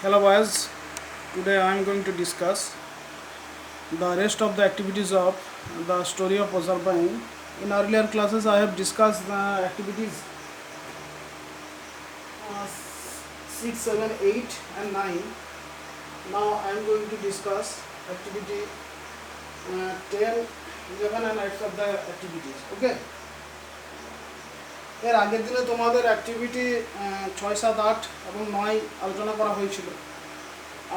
Hello boys, today I am going to discuss the rest of the activities of the story of Proserpine. In earlier classes I have discussed the activities 6, 7, 8 and 9. Now I am going to discuss activity 10, 11 and 8 of the activities. Okay. এর আগের দিনে তোমাদের activity 6, 7, 8 এবং 9 আলোচনা করা হয়েছিল।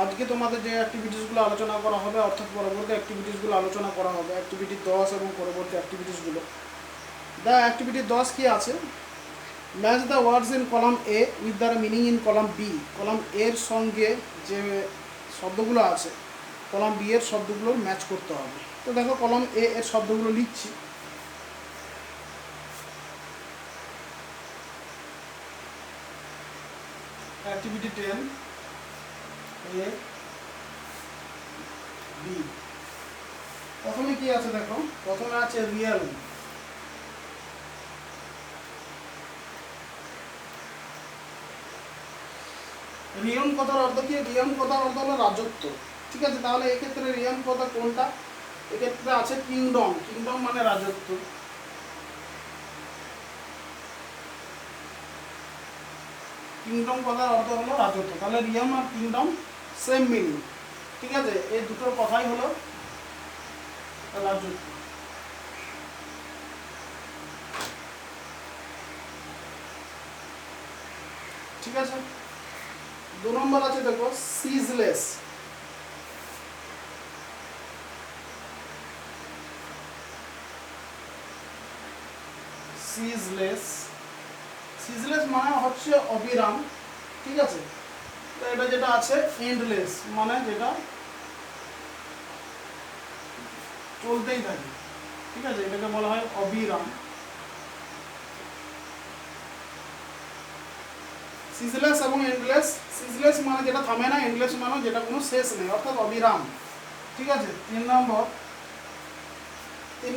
আজকে তোমাদের যে অ্যাক্টিভিটিসগুলো আলোচনা করা হবে অর্থাৎ পরবর্তী অ্যাক্টিভিটিসগুলো আলোচনা করা হবে অ্যাক্টিভিটি 10 এবং পরবর্তী অ্যাক্টিভিটিসগুলো। দ্য অ্যাক্টিভিটি 10 কি আছে? Match the words in column A with the meaning in column B. Column এর সঙ্গে যে শব্দগুলো আছে কলাম বি এর শব্দগুলোর ম্যাচ করতে হবে। তো দেখো কলাম এ এর শব্দগুলো লিখছি। Activity 10 A B. প্রথমে কি আছে দেখো, প্রথমে আছে রিয়েল। রিয়ন কথার অর্থ কি? রিয়ন কথার অর্থ হলো রাজত্ব। ঠিক আছে, তাহলে এক্ষেত্রে রিয়ন কথা কোনটা? এক্ষেত্রে আছে কিংডম। কিংডম মানে রাজত্ব। কিংডম কথার অর্থ হলো রাজত্ব, তাহলে রিয়ন আর কিংডম সেম মিনিং। ঠিক আছে, এই দুটোর কথাই হলো রাজত্ব। ঠিক আছে, 2 নম্বর আছে দেখো সিজলেস। সিজলেস সিজলেস মানে হচ্ছে অবিরাম। ঠিক আছে, তো এটা যেটা আছে এন্ডলেস মানে যেটা চলতেই থাকে। ঠিক আছে, এটাকে বলা হয় অবিরাম। সিজলেস এবং এন্ডলেস। সিজলেস মানে যেটা থামে না, এন্ডলেস মানে যেটা কোনো শেষ নেই অর্থাৎ অবিরাম। ঠিক আছে, 3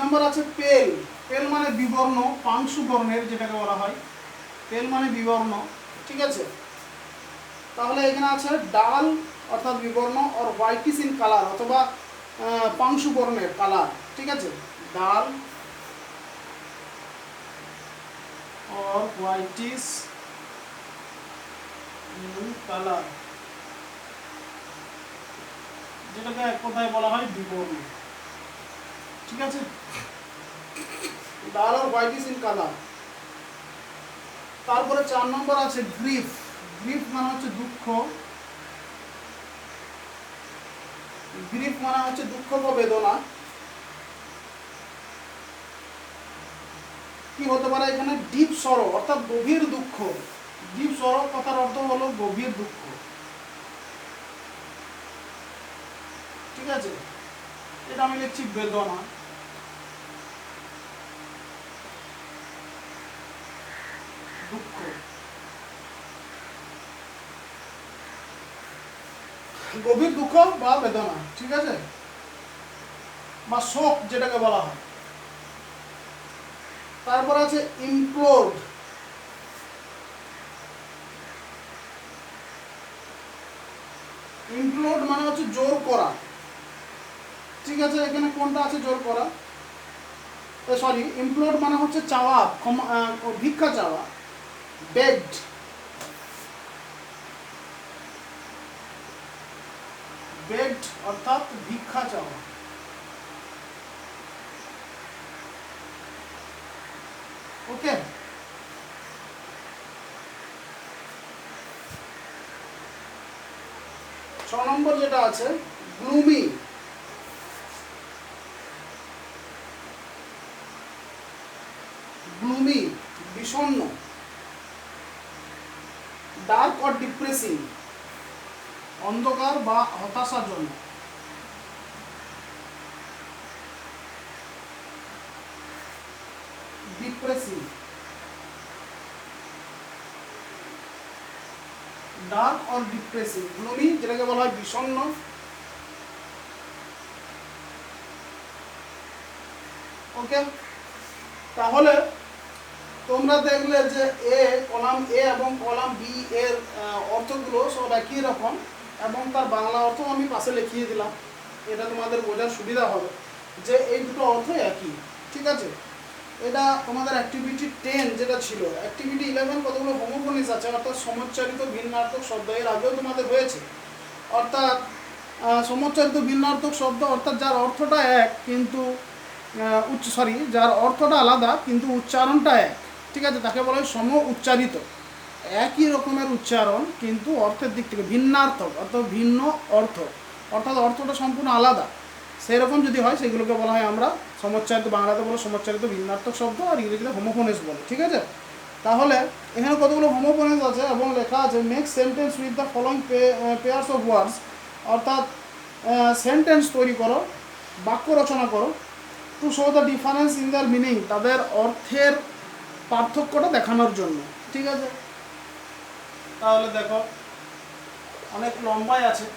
নম্বর আছে পেল। পেল মানে বিবর্ণ, পাংশু বর্ণের যেটাকে বলা হয়। পেল মানে বিবর্ণ। ঠিক আছে, তাহলে এখানে আছে ডাল অর্থাৎ বিবর্ণ, আর হোয়াইটিস ইন কালার অথবা পাংশু বর্ণের কালার। ঠিক আছে, ডাল और হোয়াইটিস কালার, যেটাকে এক কথায় বলা হয় বিবর্ণ। ঠিক আছে, ডাল আর হোয়াইটিস ইন কালার। তারপরে 4 নম্বর আছে গ্রিফ। গ্রিফ মানে হচ্ছে দুঃখ। গ্রিফ মানে হচ্ছে দুঃখ বা বেদনা। কি হতে পারে এখানে? ডিপ সরো অর্থাৎ গভীর দুঃখ। ডিপ সরো কথার অর্থ হলো গভীর দুঃখ। ঠিক আছে, এটা আমি লিখছি বেদনা। দুঃখ, গভীর দুঃখ বা বেদনা। ঠিক আছে, বা শোক যেটাকে বলা হয়। তারপর আছে ইমপ্লোড। ইমপ্লোড মানে হচ্ছে জোর করা। ঠিক আছে, এখানে কোনটা আছে জোর করা? সরি, ইমপ্লোড মানে হচ্ছে চাওয়া, ভিক্ষা চাওয়া। বেগড। বেগড অর্থাৎ ভিক্ষা চাওয়া। ওকে, 6 নম্বর যেটা আছে গ্লুমি। গ্লুমি বিষণ্ণ। ডার্ক অর ডিপ্রেসিং অন্ধকার বা হতাশাজনক। Depressing, dark or depressing. Gloomy যেটাকে বলা হয় বিষণ্ণ। ওকে, তাহলে তোমরা দেখলে যে কলাম এ এবং কলাম বি এর অর্থগুলো সব একই রকম। এবং তার বাংলা অর্থ আমি পাশে লিখিয়ে দিলাম, এটা তোমাদের বোঝার সুবিধা হবে যে এই দুটো অর্থ একই। ঠিক আছে, এটা তোমাদের অ্যাক্টিভিটি 10 যেটা ছিল। অ্যাক্টিভিটি 11 কতগুলো হোমোফোনিস আছে, অর্থাৎ সমোচ্চারিত ভিন্নার্থক শব্দ, এর আগেও তোমাদের হয়েছে। অর্থাৎ সমোচ্চারিত ভিন্নার্থক শব্দ অর্থাৎ যার অর্থটা এক কিন্তু যার অর্থটা আলাদা কিন্তু উচ্চারণটা এক। ঠিক আছে, তাকে বলা হয় সম উচ্চারিত, একই রকমের উচ্চারণ কিন্তু অর্থের দিক থেকে ভিন্নার্থক, অর্থাৎ ভিন্ন অর্থ, অর্থাৎ অর্থটা সম্পূর্ণ আলাদা, সেরকম যদি হয় সেগুলোকে বলা হয় আমরা সমোচ্চারিত, বাংলাতে বলে সমোচ্চারিত ভিন্নার্থক শব্দ, আর ইংরেজিতে হোমোফোনিস বলে। ঠিক আছে, তাহলে এখানে কতগুলো হোমোফোনিস আছে এবং লেখা আছে make sentence with the following pairs of words, অর্থাৎ সেন্টেন্স তৈরি করো, বাক্য রচনা করো, to show the difference in their meaning, তাদের অর্থের পার্থক্যটা দেখানোর জন্য। ঠিক আছে, তাহলে দেখো অনেক লম্বাই আছে।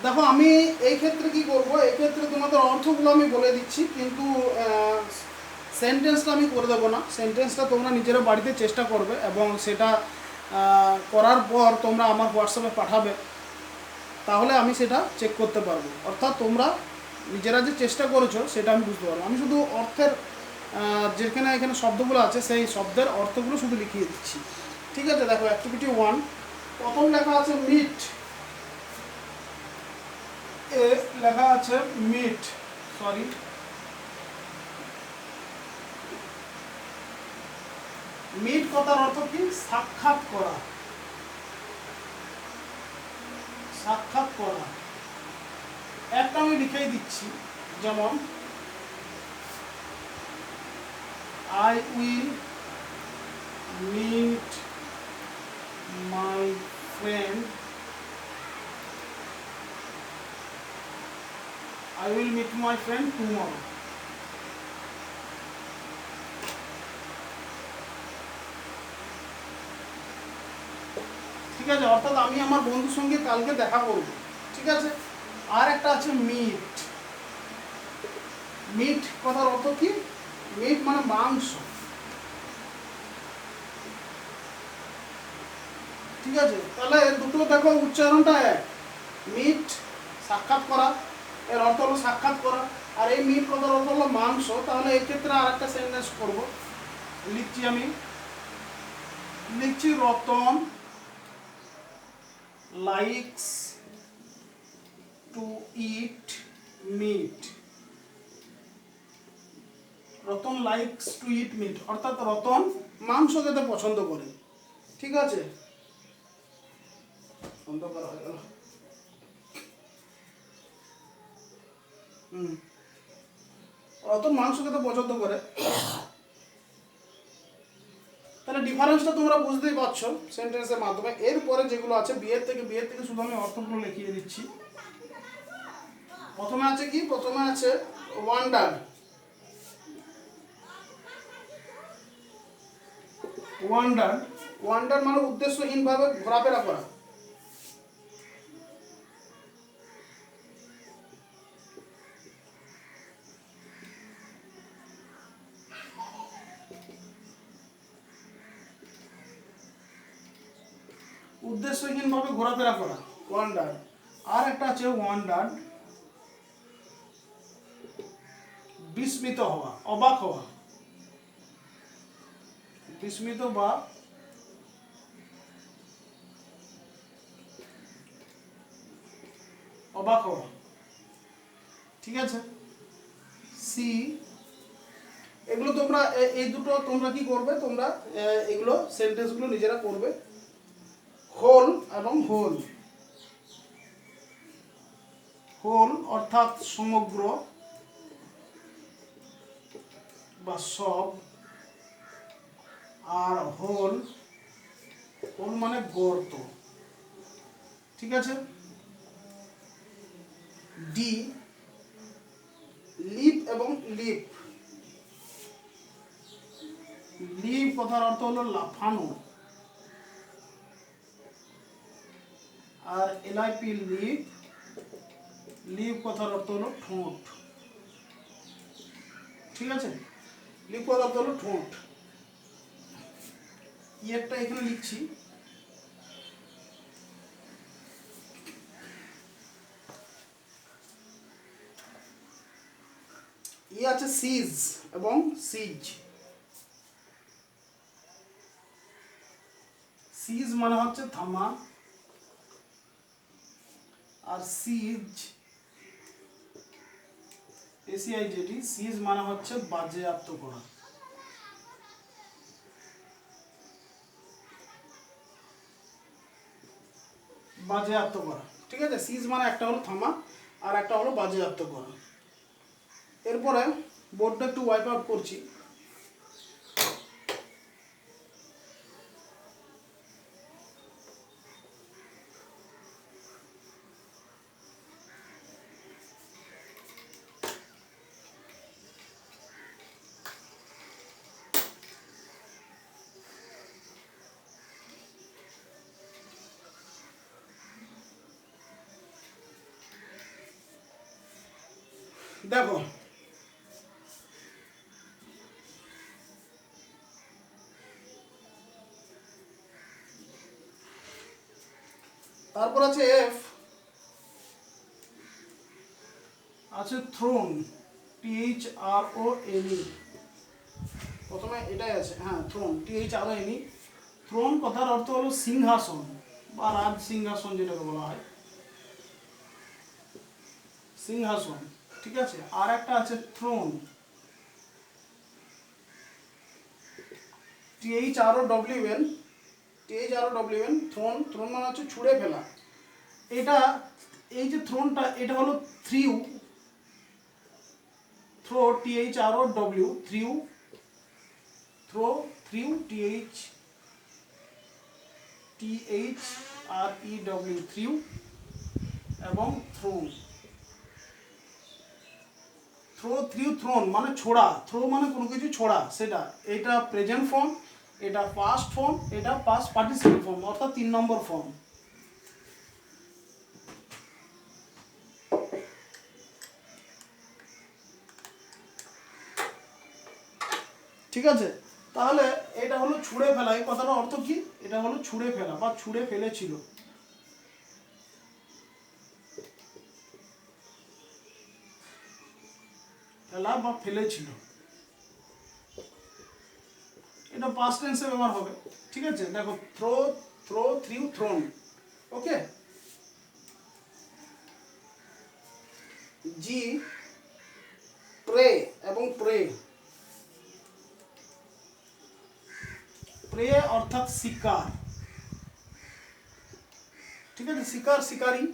দেখো আমি এই ক্ষেত্রে কি করব, এই ক্ষেত্রে তোমাদের অর্থগুলো আমি বলে দিচ্ছি কিন্তু সেন্টেন্সটা আমি করে দেবো না। সেন্টেন্সটা তোমরা নিজেরা বাড়িতে চেষ্টা করবে এবং সেটা করার পর তোমরা আমার হোয়াটসঅ্যাপে পাঠাবে, তাহলে আমি সেটা চেক করতে পারবো। অর্থাৎ তোমরা নিজেরা যে চেষ্টা করেছো সেটা আমি বুঝতে পারবো। আমি শুধু অর্থের যেখানে এখানে শব্দগুলো আছে সেই শব্দের অর্থগুলো শুধু লিখিয়ে দিচ্ছি। ঠিক আছে, দেখো অ্যাক্টিভিটি 1 প্রথম লেখা আছে মিট, এ লেখা আছে মিট, মিট কথার অর্থ কি? সাক্ষাৎ করা, সাক্ষাৎ করা। একটা আমি লিখেই দিচ্ছি, যেমন I will meet my friend, I will meet my friend tomorrow. ঠিক আছে, অর্থাৎ আমি আমার বন্ধুর সঙ্গে কালকে দেখা করব। ঠিক আছে, আর একটা আছে মিট, মিট কথার অর্থ কি? মিট মানে মাংস। ঠিক আছে, তাহলে দুটো দেখো উচ্চারণটা এক, মিট সাক্ষাৎ করা, এর অর্থ হলো সাক্ষাৎ করা, আর এই মিট কথার অর্থ হলো মাংস। তাহলে এই ক্ষেত্রে আর একটা সেন্টেন্স করব, লিখছি আমি, লিখছি Ratan likes to it meet, Ratan likes to it meet, অর্থাৎ রতন মাংস খেতে পছন্দ করে। ঠিক আছে, বন্ধ করা হয়ে গেল। রতন মাংস খেতে পছন্দ করে। তাহলে ডিফারেন্সটা তোমরা বুঝতেই পারছো সেন্টেন্সের মাধ্যমে। এরপরে যেগুলো আছে বিয়ের থেকে শুধু আমি অর্থগুলো লিখিয়ে দিচ্ছি। প্রথমে আছে কি? প্রথমে আছে ওয়ান্ডার, ওয়ান্ডার, ওয়ান্ডার মানে উদ্দেশ্যহীনভাবে ঘোরাফেরা করা। উদ্দেশ্যহীনভাবে ঘোরাফেরা করা, ওয়ান্ডার। আর একটা আছে ওয়ান্ডার, বিস্মিত হওয়া, অবাক হওয়া, বিস্মিত বা অবাক হওয়া। ঠিক আছে, সি, এগুলো তোমরা এই দুটো তোমরা কি করবে, তোমরা এগুলো সেন্টেন্সগুলো নিজেরা করবে। হোল এবং হোল, হোল অর্থাৎ সমগ্র বা সব, আর হোল, হোল মানে গর্ত। ঠিক আছে। ডি লিপ এবং লিপ। লিপ কথার অর্থ হলো লাফানো, আর এলআইপি লিপ, লিপ কথার অর্থ হলো ঠোঁট। ঠিক আছে, লিপ কথার অর্থ হলো ঠোঁট। একটা এখানে লিখছি, আছে সিজ এবং সিজ। সিজ মানে হচ্ছে থামা, আর সিজ এসিআইজেডি, সিজ মানে হচ্ছে বাজেয়াপ্ত করা। বাজেয়াপ্ত করা, ঠিক আছে। সিজ মানে একটা হলো থামা আর একটা হলো বাজেয়াপ্ত করা। এরপরে বোর্ডটা একটু ওয়াইপ আউট করছি। দেখো, তারপর আছে এফ, আছে থ্রোন, THRONE। প্রথমে এটাই আছে, হ্যাঁ থ্রোন, THRONE। থ্রোন কথার অর্থ হলো সিংহাসন বা রাজ সিংহাসন যেটাকে বলা হয়, সিংহাসন। ঠিক আছে, আর একটা আছে থ্রোন, THROWN, থ্রোন। থ্রোন মানে হচ্ছে ছুঁড়ে ফেলা। এটা, এই যে থ্রোনটা, এটা হলো threw, throw, THROW, threw, throw, threw, THREW, threw, এবং থ্রোন। থ্রো, থ্রিউ, থ্রোন মানে ছোড়া। থ্রো মানে কোনো কিছু ছোড়া, সেটা। এটা প্রেজেন্ট ফর্ম, এটা পাস্ট ফর্ম, এটা পাস্ট পার্টিসিপল ফর্ম, অর্থাৎ 3 নম্বর ফর্ম। ঠিক আছে, তাহলে এটা হলো ছুঁড়ে ফেলা। এই কথাটার অর্থ কি? এটা হলো ছুঁড়ে ফেলা বা ছুঁড়ে ফেলেছিল। ফেলা বা ফেলেছিল, এটা পাস্ট টেন্সে ব্যবহার হবে। ঠিক আছে, দেখো থ্রো, থ্রো, থ্রিউ, থ্রোন। ওকে। জি প্রে এবং প্রে। প্রে অর্থাৎ শিকার। ঠিক আছে, শিকার, শিকারী।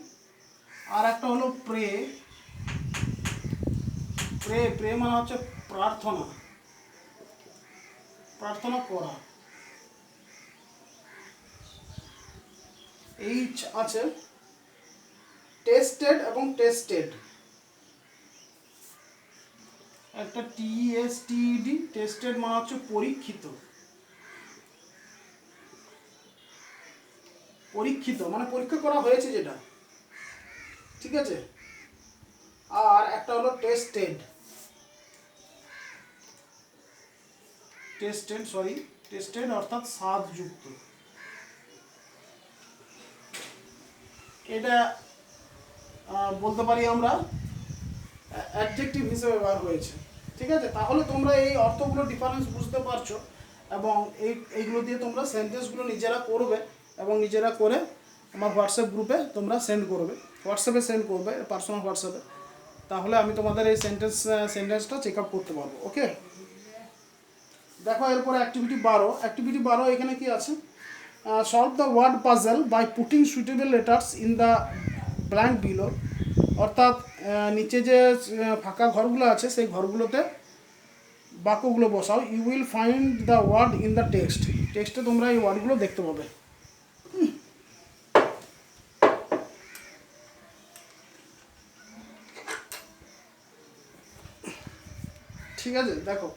আর একটা হলো প্রে। প্রে, প্রে মানে হচ্ছে প্রার্থনা, প্রার্থনা করা। এইচ আছে টেস্টেড এবং টেস্টেড। একটা TESTED, টেস্টেড মানে হচ্ছে পরীক্ষিত। পরীক্ষিত মানে পরীক্ষা করা হয়েছে যেটা। ঠিক আছে, আর একটা হলো টেস্টেড, টেস্টেড, সরি, টেস্টেড অর্থাৎ স্বাদযুক্ত। এটা বলতে পারি আমরা অ্যাডজেক্টিভ হিসেবে ব্যবহার হয়েছে। ঠিক আছে, তাহলে তোমরা এই অর্থগুলো ডিফারেন্স বুঝতে পারছো, এবং এইগুলো দিয়ে তোমরা সেন্টেন্সগুলো নিজেরা করবে, এবং নিজেরা করে আমার হোয়াটসঅ্যাপ গ্রুপে তোমরা সেন্ড করবে, হোয়াটসঅ্যাপে সেন্ড করবে, পার্সোনাল হোয়াটসঅ্যাপে। তাহলে আমি তোমাদের এই সেন্টেন্সটা চেক আপ করতে পারবো। ওকে, দেখো এরপরে অ্যাক্টিভিটি 12। অ্যাক্টিভিটি 12 এখানে কি আছে? Solve the word puzzle by putting suitable letters in the blank below. অর্থাৎ নিচে যে ফাঁকা ঘরগুলো আছে সেই ঘরগুলোতে বাক্যগুলো বসাও। You will find the word in the text. টেক্সটে তোমরা এই ওয়ার্ডগুলো দেখতে পাবে। ঠিক আছে, দেখো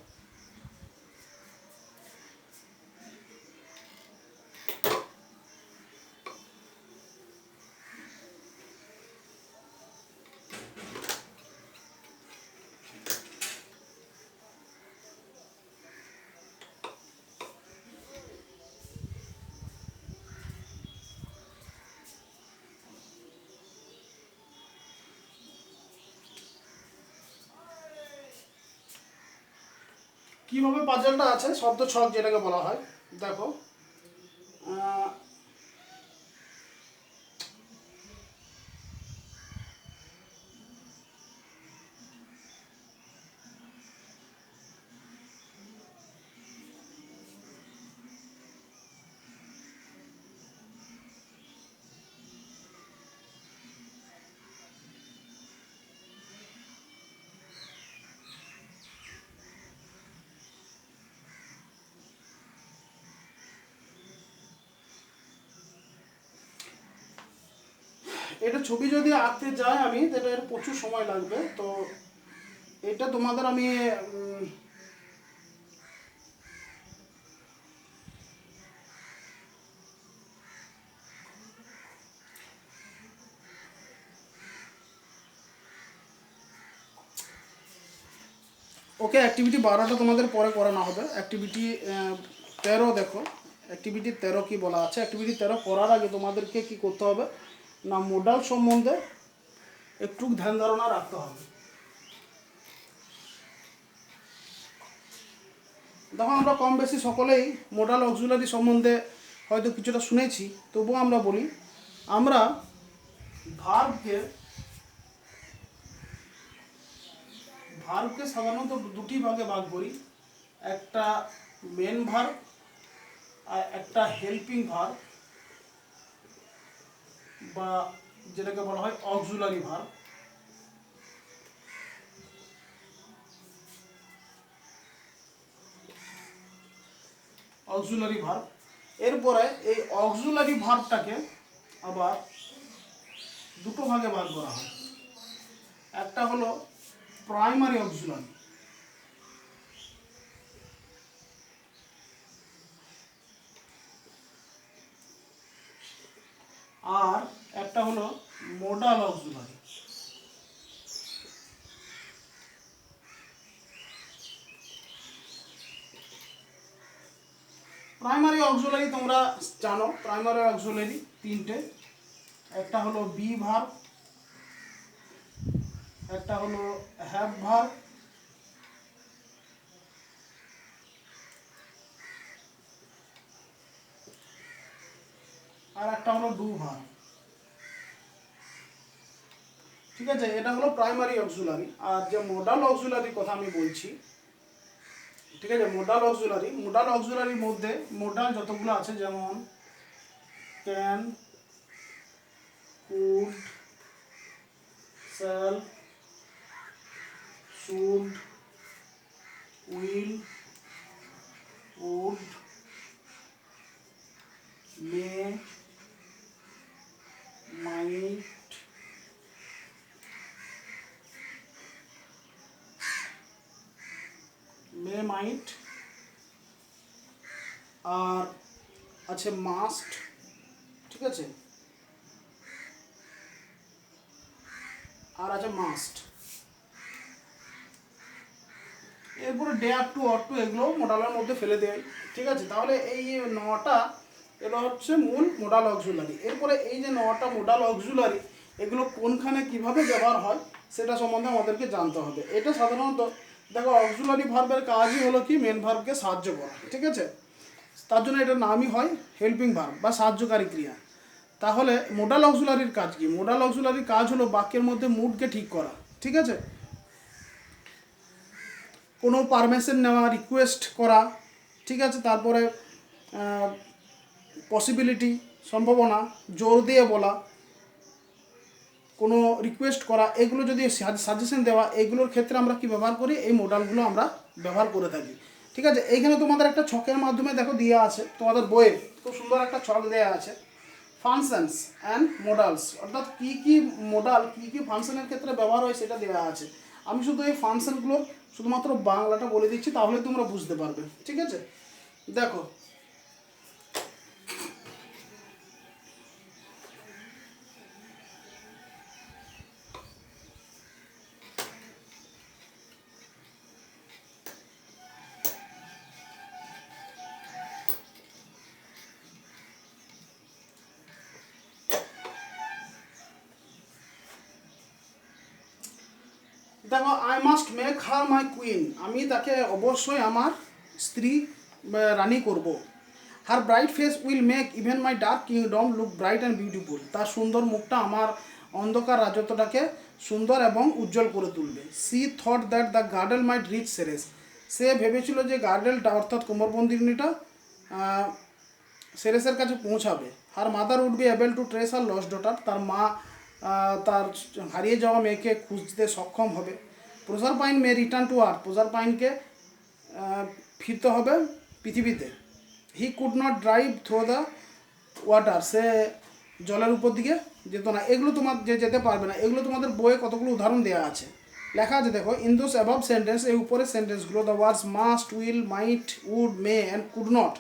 কিভাবে পাজলটা আছে, শব্দ ছক যেটাকে বলা হয়। দেখো এটা ছবি যদি আঁকতে যাই আমি, তাহলে এর প্রচুর সময় লাগবে। তো এটা তোমাদের আমি ওকে, অ্যাক্টিভিটি 12টা তোমাদের পরে করানো হবে। অ্যাক্টিভিটি 13 দেখো, অ্যাক্টিভিটি 13 কি বলা আছে। অ্যাক্টিভিটি 13 করার আগে তোমাদেরকে কি করতে হবে না, মোডাল সম্বন্ধে একটু ধ্যান ধারণা রাখতে হবে। দেখো আমরা কম বেশি সকলেই মোডাল অক্সিলারি সম্বন্ধে হয়তো কিছুটা শুনেছি, তবুও আমরা বলি। আমরা ভার্বকে সাধারণত দুটি ভাগে ভাগ করি, একটা মেন ভার্ব আর একটা হেল্পিং ভার্ব, বা যেটাকে বলা হয় অক্সিলারি ভার্ব। অক্সিলারি ভার্ব, এরপরে এই অক্সিলারি ভার্বটাকে আবার দুটো ভাগে ভাগ করা হয়। একটা হলো প্রাইমারি অক্সিলারি, আর একটা হলো মোডাল অক্সিলারি। প্রাইমারি অক্সিলারি তোমরা জানো, প্রাইমারি অক্সিলারি তিনটে। একটা হলো বি ভার্ব, একটা হলো হ্যাভ ভার্ব, আর একটা হলো ডু ভার্ব। ঠিক আছে, এটা হলো প্রাইমারি অক্সিলারি। আর যে মোডাল অক্সিলারির কথা আমি বলছি, ঠিক আছে, মোডাল অক্সিলারির মধ্যে মোডাল যতগুলো আছে, যেমন can, could, shall, should, will, would, may, might, আর আছে মাস্ট। ঠিক আছে, আর আছে মাস্ট। এরপরে ডেয়ার টু, অর টু, এগুলো মোডালের মধ্যে ফেলে দেয়। ঠিক আছে, তাহলে এই 9টা এটা হচ্ছে মূল মোডাল অক্সিলারি। এরপরে এই যে 9টা মোডাল অক্সিলারি, এগুলো কোনখানে কিভাবে ব্যবহার হয় সেটা সম্বন্ধে আমাদেরকে জানতে হবে। এটা সাধারণত দেখো, অক্সিলারি ভার্বের কাজই হলো কি, মেন ভার্বকে সাহায্য করা। ঠিক আছে, তার জন্য এটার নামই হয় হেল্পিং ভার্ব বা সাহায্যকারী ক্রিয়া। তাহলে মোডাল অক্সিলারির কাজ কি? মোডাল অক্সিলারির কাজ হলো বাক্যের মধ্যে মুডকে ঠিক করা। ঠিক আছে, কোনো পারমিশন নেওয়া, রিকোয়েস্ট করা। ঠিক আছে, তারপরে পসিবিলিটি, সম্ভাবনা, জোর দিয়ে বলা, কোনো রিকোয়েস্ট করা, এগুলো যদি সাজেশন দেওয়া, এগুলোর ক্ষেত্রে আমরা কি ব্যবহার করি, এই মোডালগুলো আমরা ব্যবহার করে থাকি। ঠিক আছে, এইখানে তোমাদের একটা ছকের মাধ্যমে দেখো দেওয়া আছে, তোমাদের বইয়ে খুব সুন্দর একটা ছক দেওয়া আছে, ফাংশনস অ্যান্ড মোডালস, অর্থাৎ কী কী মোডাল কী কী ফাংশনের ক্ষেত্রে ব্যবহার হয় সেটা দেওয়া আছে। আমি শুধু এই ফাংশনগুলো শুধুমাত্র বাংলাটা বলে দিচ্ছি, তাহলে তোমরা বুঝতে পারবে। ঠিক আছে, দেখো দেখো, I must make her my queen, আমি তাকে অবশ্যই আমার স্ত্রী রানী করব। Her bright face will make even my dark kingdom look bright and beautiful, তার সুন্দর মুখটা আমার অন্ধকার রাজত্বটাকে সুন্দর এবং উজ্জ্বল করে তুলবে। She thought that the girdle might reach Ceres, সে ভেবেছিল যে গার্ডেলটা অর্থাৎ কোমরবন্দিনীটা সেরেসের কাছে পৌঁছাবে। Her mother would be able to trace her lost daughter, তার মা তার হারিয়ে যাওয়া মেয়েকে খুঁজতে সক্ষম হবে। প্রজারপাইন মে রিটার্ন টু আর্থ, প্রজারপাইনকে ফিরতে হবে পৃথিবীতে। He could not drive through the water, সে জলের উপর দিকে যেত না। এগুলো তোমার যেতে পারবে না, এগুলো তোমাদের বইয়ে কতগুলো উদাহরণ দেওয়া আছে, লেখা আছে দেখো। ইন দোজ অ্যাবাভ সেন্টেন্স, এই উপরের সেন্টেন্সগুলো the words must, will, might, would, may and could not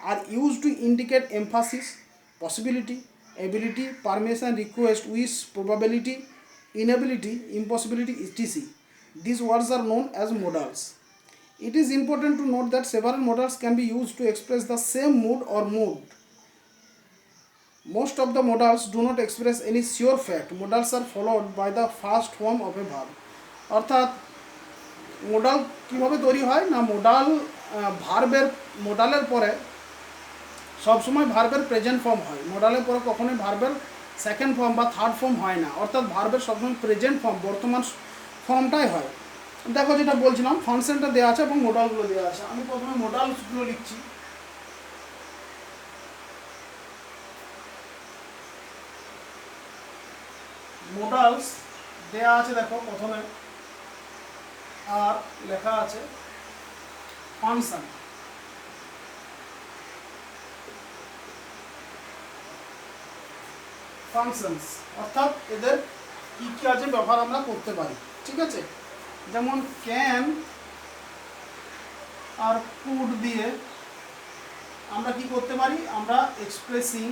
are used to indicate emphasis, possibility, ability, permission, request, wish, probability, inability, impossibility, etc. These words are known as modals. It is important to note that several modals can be used to express the same mood or mood. Most of the modals do not express any sure fact. Modals are followed by the first form of a verb. অর্থাৎ modal কীভাবে তৈরি হয় না, মোডালের পরে সবসময় ভার্বের present form হয়, মোডালের পরে কখনোই ভার্বের সেকেন্ড ফর্ম বা থার্ড ফর্ম হয় না। অর্থাৎ ভার্বের সবসময় প্রেজেন্ট ফর্ম, বর্তমান ফর্মটাই হয়। দেখো যেটা বলছিলাম, ফাংশনটা দেওয়া আছে এবং মোডালগুলো দেওয়া আছে। আমি প্রথমে মোডালসগুলো লিখছি। মোডালস দেওয়া আছে দেখো প্রথমে, আর লেখা আছে ফাংশন। ফাংশনস অর্থাৎ এদের কী কী কাজে ব্যবহার আমরা করতে পারি। ঠিক আছে, যেমন ক্যান আর কুড দিয়ে আমরা কি করতে পারি, আমরা এক্সপ্রেসিং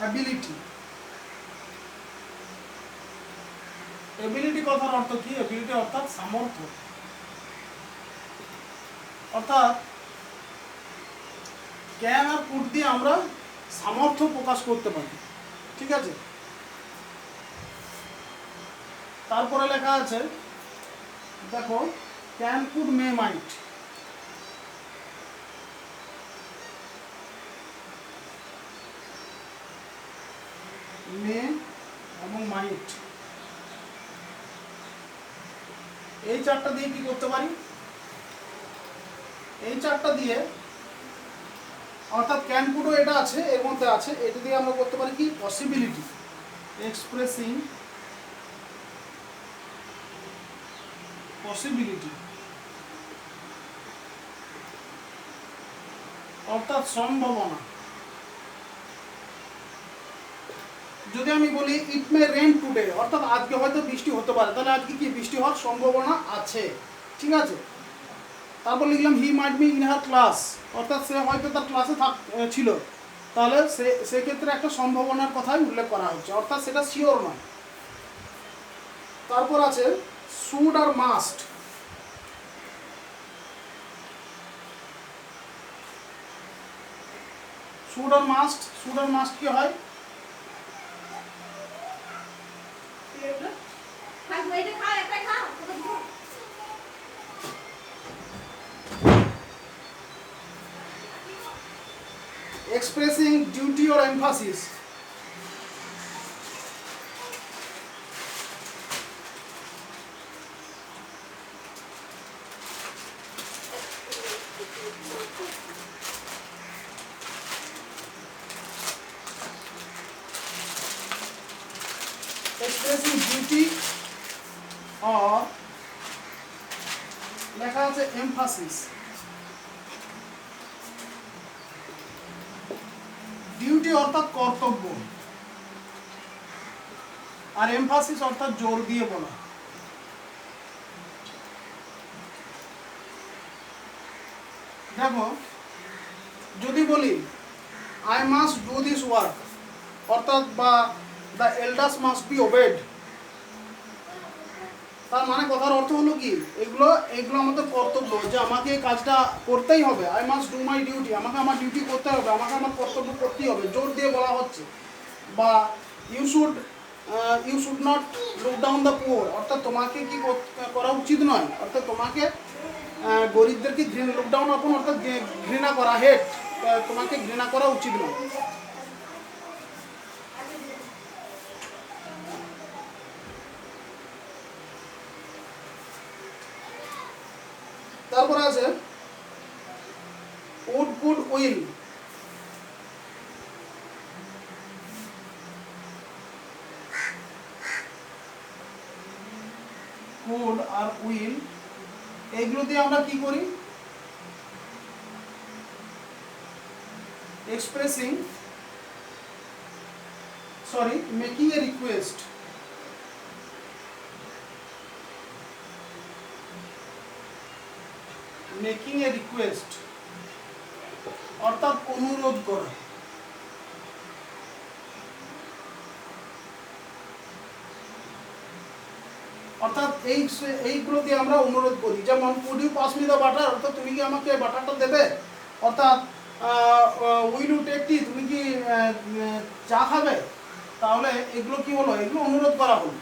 অ্যাবিলিটি। এবিলিটি কথার অর্থ কি, এবিলিটি অর্থাৎ সামর্থ্য, অর্থাৎ ক্যান আর কুড দিয়ে আমরা সামর্থ্য প্রকাশ করতে পারি। ঠিক আছে, তারপরে লেখা আছে দেখো, ক্যান, কুড, মে, মাইট। মে এবং মাইট, এই চারটা দিয়ে কি করতে পারি, এই চারটা দিয়ে অর্থাৎ ক্যান, কুডও এটা আছে, এর মধ্যে আছে, এটা দিয়ে আমরা করতে পারি কি, পসিবিলিটি, এক্সপ্রেসিং পসিবিলিটি, অর্থাৎ সম্ভাবনা। যদি আমি বলি ইট মে রেন টুডে, অর্থাৎ আজকে হয়তো বৃষ্টি হতে পারে, তাহলে আজকে কি বৃষ্টি হওয়ার সম্ভাবনা আছে। ঠিক আছে, তারপর লিখলাম he might be in her class, অর্থাৎ সে হয়তো তার ক্লাসে ছিল, তাহলে সেক্ষেত্রে একটা সম্ভাবনার কথাই উল্লেখ করা হচ্ছে, অর্থাৎ সেটা শিওর নয়। তারপর আছে শুড আর মাস্ট। শুড আর মাস্ট কি হয়, expressing duty or emphasis. Expressing duty or লেখা আছে emphasis. ডিউটি অর্থাৎ কর্তব্য, আর এমফাসিস অর্থাৎ জোর দিয়ে বলা। দেখো যদি বলি I must do this work অর্থাৎ বা the elders must be obeyed, তার মানে কথার অর্থ হলো কি এগুলো আমাদের কর্তব্য, যে আমাকে এই কাজটা করতেই হবে। I must do my duty, আমাকে আমার ডিউটি করতে হবে, আমাকে আমার কর্তব্য করতেই হবে, জোর দিয়ে বলা হচ্ছে। বা you should not look down the poor, অর্থাৎ তোমাকে কি করা উচিত নয়, অর্থাৎ তোমাকে গরিবদেরকে লুক ডাউন আপন অর্থাৎ ঘৃণা করা, হেট, তোমাকে ঘৃণা করা উচিত নয়। তারপরে আছে উড, কুড, উইল। কুড আর উইল এইগুলো দিয়ে আমরা কি করি, মেকিং এ রিকোয়েস্ট, অর্থাৎ অনুরোধ করা। অর্থাৎ এইগুলো দিয়ে আমরা অনুরোধ করি। যেমন could you pass me the butter, অর্থাৎ তুমি কি আমাকে বাটারটা দেবে, অর্থাৎ উইল ইউ টেক টি, তুমি কি চা খাবে। তাহলে এগুলো কি হলো, এগুলো অনুরোধ করা হলো।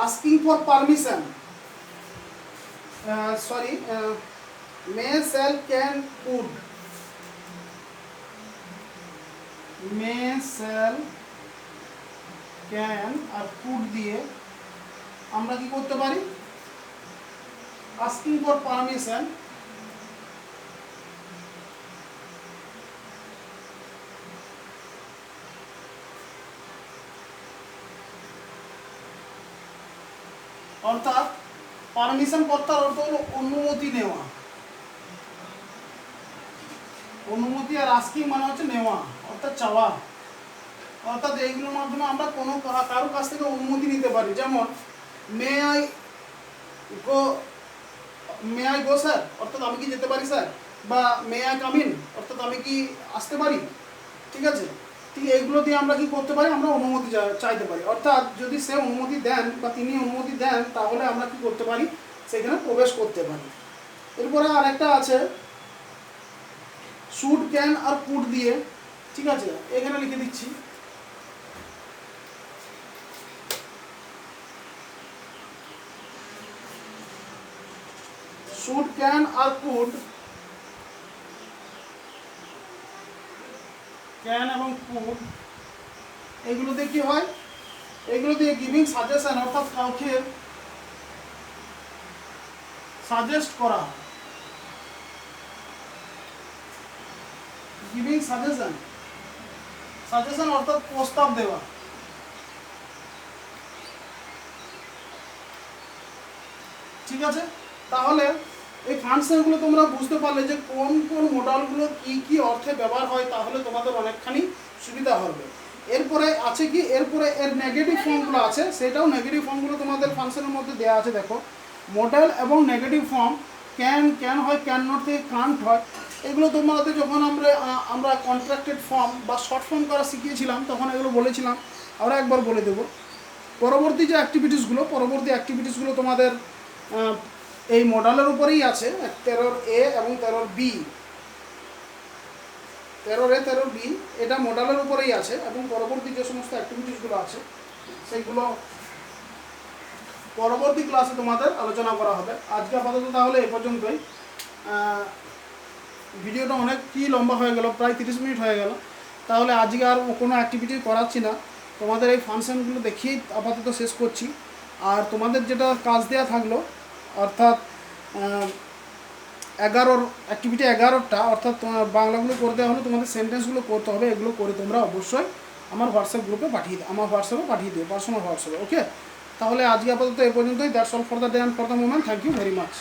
Asking for permission, may, shall, can, could. May, shall, can আর কুড দিয়ে আমরা কি করতে পারি, আস্কিং ফর পারমিশন অর্থাৎ পারমিশন কর্তার অর্থ হলো অনুমতি নেওয়া, অনুমতি, আর আস্কিং মানে হচ্ছে নেওয়া অর্থাৎ চাওয়া। অর্থাৎ এইগুলোর মাধ্যমে আমরা কোনো কারোর কাছ থেকে অনুমতি নিতে পারি। যেমন মে আই গো স্যার, অর্থাৎ আমি কি যেতে পারি স্যার, বা মে আই কাম ইন, অর্থাৎ আমি কি আসতে পারি। ঠিক আছে, ঠিক এইগুলো দিয়ে আমরা কি করতে পারি, আমরা অনুমতি চাইতে পারি। অর্থাৎ যদি সে অনুমতি দেন বা তিনি অনুমতি দেন তাহলে আমরা কি করতে পারি, সেখানে প্রবেশ করতে পারি। এরপরে আরেকটা আছে শুড, ক্যান আর কুড দিয়ে। ঠিক আছে, এখানে লিখে দিচ্ছি। শুড, ক্যান আর কুড, ক্যান এবং কুড এগুলো দিয়ে কি হয়, এগুলো দিয়ে গিভিং সাজেশন অর্থাৎ কাউকে সাজেস্ট করা, গিভিং সাজেশন অর্থাৎ প্রস্তাব দেওয়া। ঠিক আছে, তাহলে এই ফাংশনগুলো তোমরা বুঝতে পারলে যে কোন কোন মডেলগুলো কি কি অর্থে ব্যবহার হয়, তাহলে তোমাদের অনেকখানি সুবিধা হবে। এরপরে আছে কি, এরপরে এর নেগেটিভ ফর্মগুলো আছে, সেটাও নেগেটিভ ফর্মগুলো তোমাদের ফাংশনের মধ্যে দেওয়া আছে। দেখো মডেল এবং নেগেটিভ ফর্ম, ক্যান হয়, ক্যান নট থেকে কান্ট হয়। এগুলো তোমাদের যখন আমরা কন্ট্রাক্টেড ফর্ম বা শর্ট ফর্ম করা শিখিয়েছিলাম তখন এগুলো বলেছিলাম, আমরা একবার বলে দেবো। পরবর্তী যে অ্যাক্টিভিটিসগুলো তোমাদের এই মডেলের উপরেই আছে, 13A এবং 13B, 13A 13B এটা মডেলের উপরেই আছে, এবং পরবর্তী যে সমস্ত অ্যাক্টিভিটিসগুলো আছে সেইগুলো পরবর্তী ক্লাসে তোমাদের আলোচনা করা হবে। আজকে আপাতত তাহলে এই পর্যন্তই। ভিডিওটা অনেক কি লম্বা হয়ে গেল, প্রায় 30 মিনিট হয়ে গেল। তাহলে আজকে আর কোনো অ্যাক্টিভিটি করাচ্ছি না, তোমাদের এই ফাংশনগুলো দেখিয়েই আপাতত শেষ করছি। আর তোমাদের যেটা কাজ দেওয়া থাকলো অর্থাৎ 11 অ্যাক্টিভিটি 11টা, অর্থাৎ তোমার বাংলাগুলো করে দেওয়া হলো, তোমাদের সেন্টেন্সগুলো করতে হবে। এগুলো করে তোমরা অবশ্যই আমার হোয়াটসঅ্যাপে পাঠিয়ে দিও, পার্সোনাল হোয়াটসঅ্যাপে। ওকে, তাহলে আজকে আপাতত এই পর্যন্তই। That's all for the day and for the moment. Thank you very much.